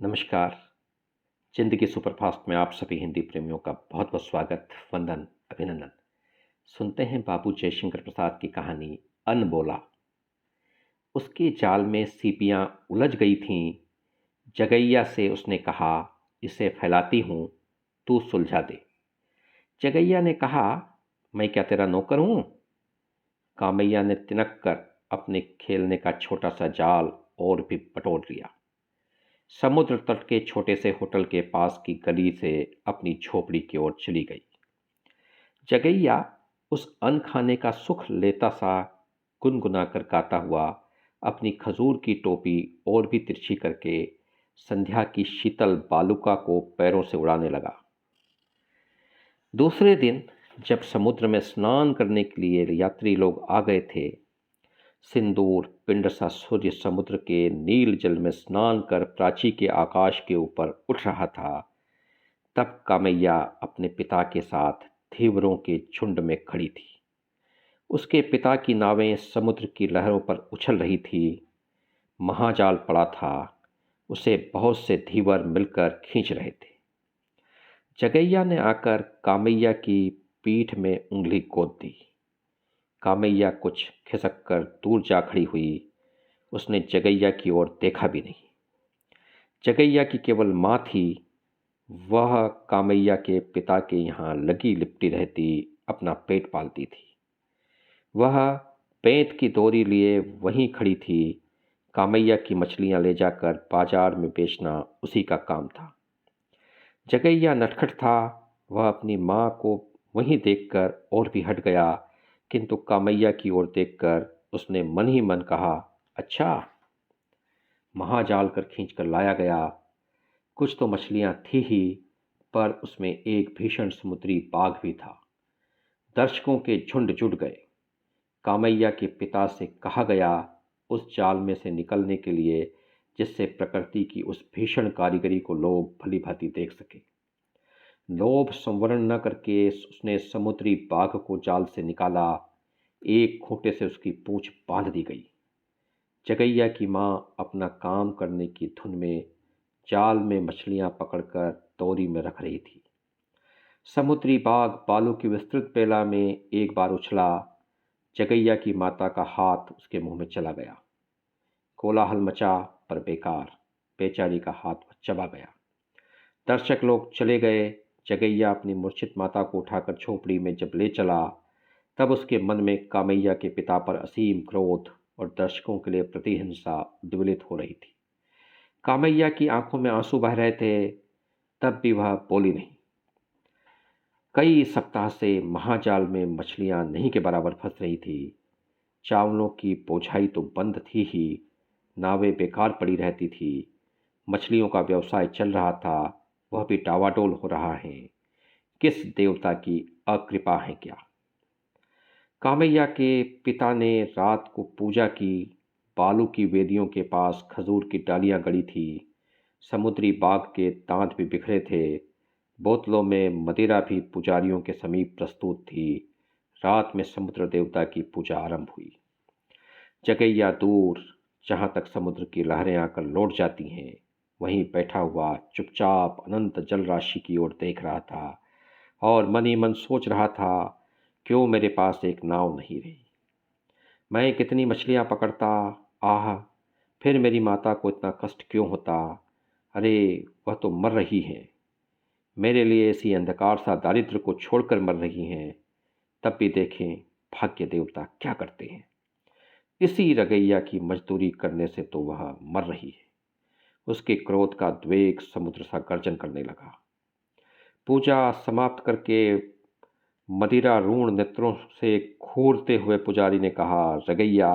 नमस्कार। ज़िंदगी सुपरफास्ट में आप सभी हिंदी प्रेमियों का बहुत बहुत स्वागत, वंदन, अभिनंदन। सुनते हैं बाबू जयशंकर प्रसाद की कहानी अनबोला। उसके जाल में सीपियां उलझ गई थीं। जगैया से उसने कहा, इसे फैलाती हूँ, तू सुलझा दे। जगैया ने कहा, मैं क्या तेरा नौकर हूँ? कामैया ने तिनक कर अपने खेलने का छोटा सा जाल और भी बटोर लिया। समुद्र तट के छोटे से होटल के पास की गली से अपनी झोपड़ी की ओर चली गई। जगैया उस अन्न खाने का सुख लेता सा गुनगुना कर गाता हुआ अपनी खजूर की टोपी और भी तिरछी करके संध्या की शीतल बालुका को पैरों से उड़ाने लगा। दूसरे दिन जब समुद्र में स्नान करने के लिए यात्री लोग आ गए थे, सिंदूर पिंड सा सूर्य समुद्र के नील जल में स्नान कर प्राची के आकाश के ऊपर उठ रहा था, तब कामैया अपने पिता के साथ धीवरों के झुंड में खड़ी थी। उसके पिता की नावें समुद्र की लहरों पर उछल रही थी। महाजाल पड़ा था, उसे बहुत से धीवर मिलकर खींच रहे थे। जगैया ने आकर कामैया की पीठ में उंगली गोद दी। कामैया कुछ खिसक कर दूर जा खड़ी हुई। उसने जगैया की ओर देखा भी नहीं। जगैया की केवल माँ थी। वह कामैया के पिता के यहाँ लगी लिपटी रहती अपना पेट पालती थी। वह पेंत की डोरी लिए वहीं खड़ी थी। कामैया की मछलियाँ ले जाकर बाजार में बेचना उसी का काम था। जगैया नटखट था। वह अपनी माँ को वहीं देखकर और भी हट गया, किंतु कामैया की ओर देखकर उसने मन ही मन कहा, अच्छा। महाजाल कर खींच कर लाया गया। कुछ तो मछलियाँ थी ही, पर उसमें एक भीषण समुद्री बाघ भी था। दर्शकों के झुंड जुट गए। कामैया के पिता से कहा गया, उस जाल में से निकलने के लिए जिससे प्रकृति की उस भीषण कारीगरी को लोग भली भांति देख सके। लोभ संवरण न करके उसने समुद्री बाघ को जाल से निकाला। एक खूंटे से उसकी पूंछ बांध दी गई। जगैया की माँ अपना काम करने की धुन में जाल में मछलियाँ पकड़कर तौरी में रख रही थी। समुद्री बाघ बालू की विस्तृत पेला में एक बार उछला। जगैया की माता का हाथ उसके मुंह में चला गया। कोलाहल मचा, पर बेकार। बेचारी का हाथ चबा गया। दर्शक लोग चले गए। जगैया अपनी मूर्छित माता को उठाकर झोपड़ी में जब ले चला, तब उसके मन में कामैया के पिता पर असीम क्रोध और दर्शकों के लिए प्रतिहिंसा उद्वेलित हो रही थी। कामैया की आंखों में आंसू बह रहे थे, तब भी वह बोली नहीं। कई सप्ताह से महाजाल में मछलियां नहीं के बराबर फंस रही थी। चावलों की बोझाई तो बंद थी ही, नावें बेकार पड़ी रहती थी। मछलियों का व्यवसाय चल रहा था, वह भी डावाडोल हो रहा है। किस देवता की अकृपा है क्या? कामैया के पिता ने रात को पूजा की। बालू की वेदियों के पास खजूर की डालियां गड़ी थी। समुद्री बाघ के दांत भी बिखरे थे। बोतलों में मदिरा भी पुजारियों के समीप प्रस्तुत थी। रात में समुद्र देवता की पूजा आरंभ हुई। जगैया दूर, जहाँ तक समुद्र की लहरें आकर लौट जाती हैं, वहीं बैठा हुआ चुपचाप अनंत जल राशि की ओर देख रहा था और मन ही मन सोच रहा था, क्यों मेरे पास एक नाव नहीं रही। मैं कितनी मछलियाँ पकड़ता, आह, फिर मेरी माता को इतना कष्ट क्यों होता। अरे, वह तो मर रही हैं। मेरे लिए इसी अंधकार सा दारिद्र्य को छोड़कर मर रही हैं। तब भी देखें भाग्य देवता क्या करते हैं। इसी रगैया की मजदूरी करने से तो वह मर रही है। उसके क्रोध का द्वेग समुद्र सा गर्जन करने लगा। पूजा समाप्त करके मदिरा ऋण नेत्रों से घूरते हुए पुजारी ने कहा, रगैया,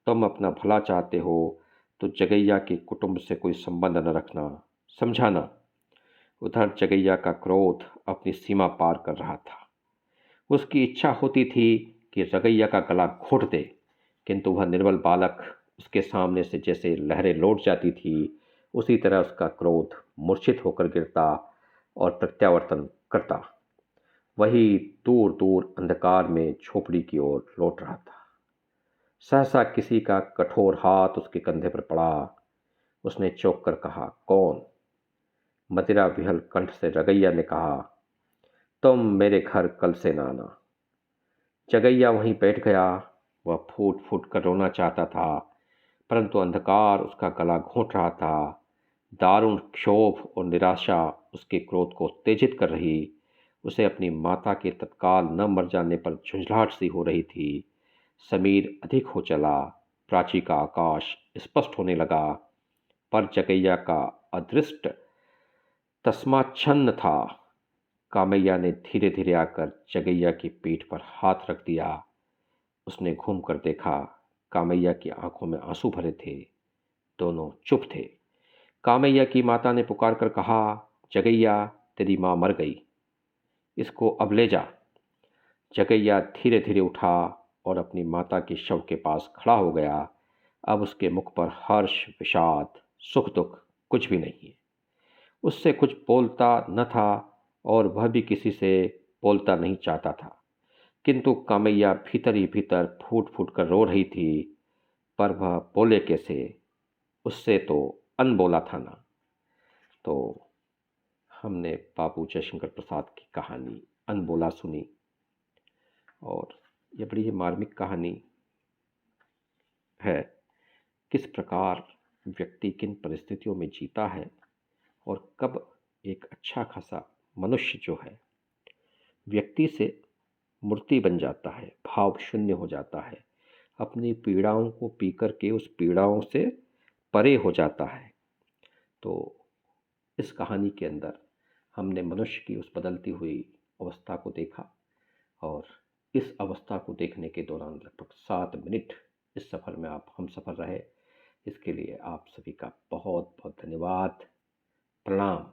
तुम अपना भला चाहते हो तो जगैया के कुटुंब से कोई संबंध न रखना, समझाना। उधर जगैया का क्रोध अपनी सीमा पार कर रहा था। उसकी इच्छा होती थी कि रगैया का गला घोंट दे, किंतु वह निर्बल बालक उसके सामने से जैसे लहरें लौट जाती थी, उसी तरह उसका क्रोध मूर्छित होकर गिरता और प्रत्यावर्तन करता। वही दूर दूर अंधकार में झोपड़ी की ओर लौट रहा था। सहसा किसी का कठोर हाथ उसके कंधे पर पड़ा। उसने चौंक कर कहा, कौन? मदिरा विहल कंठ से रगैया ने कहा, तुम मेरे घर कल से ना आना। जगैया वहीं बैठ गया। वह फूट फूट कर रोना चाहता था, परंतु अंधकार उसका गला घोंट रहा था। दारुण क्षोभ और निराशा उसके क्रोध को उत्तेजित कर रही। उसे अपनी माता के तत्काल न मर जाने पर झुंझलाहट सी हो रही थी। समीर अधिक हो चला। प्राची का आकाश स्पष्ट होने लगा, पर जगैया का अदृष्ट तस्माच्छन्न था। कामैया ने धीरे धीरे आकर जगैया की पीठ पर हाथ रख दिया। उसने घूम कर देखा। कामैया की आंखों में आंसू भरे थे। दोनों चुप थे। कामैया की माता ने पुकार कर कहा, जगैया, तेरी माँ मर गई, इसको अब ले जा। जगैया धीरे धीरे उठा और अपनी माता के शव के पास खड़ा हो गया। अब उसके मुख पर हर्ष, विषाद, सुख दुख कुछ भी नहीं है। उससे कुछ बोलता न था और वह भी किसी से बोलता नहीं चाहता था। किंतु कामैया भीतर ही भीतर फूट फूट कर रो रही थी। पर वह बोले कैसे? उससे तो अनबोला था ना। तो हमने बाबू जयशंकर प्रसाद की कहानी अनबोला सुनी, और यह बड़ी ही मार्मिक कहानी है। किस प्रकार व्यक्ति किन परिस्थितियों में जीता है और कब एक अच्छा खासा मनुष्य जो है व्यक्ति से मूर्ति बन जाता है, भाव शून्य हो जाता है, अपनी पीड़ाओं को पी कर के उस पीड़ाओं से परे हो जाता है। तो इस कहानी के अंदर हमने मनुष्य की उस बदलती हुई अवस्था को देखा, और इस अवस्था को देखने के दौरान लगभग 7 मिनट इस सफ़र में आप हम सफ़र रहे। इसके लिए आप सभी का बहुत बहुत धन्यवाद। प्रणाम।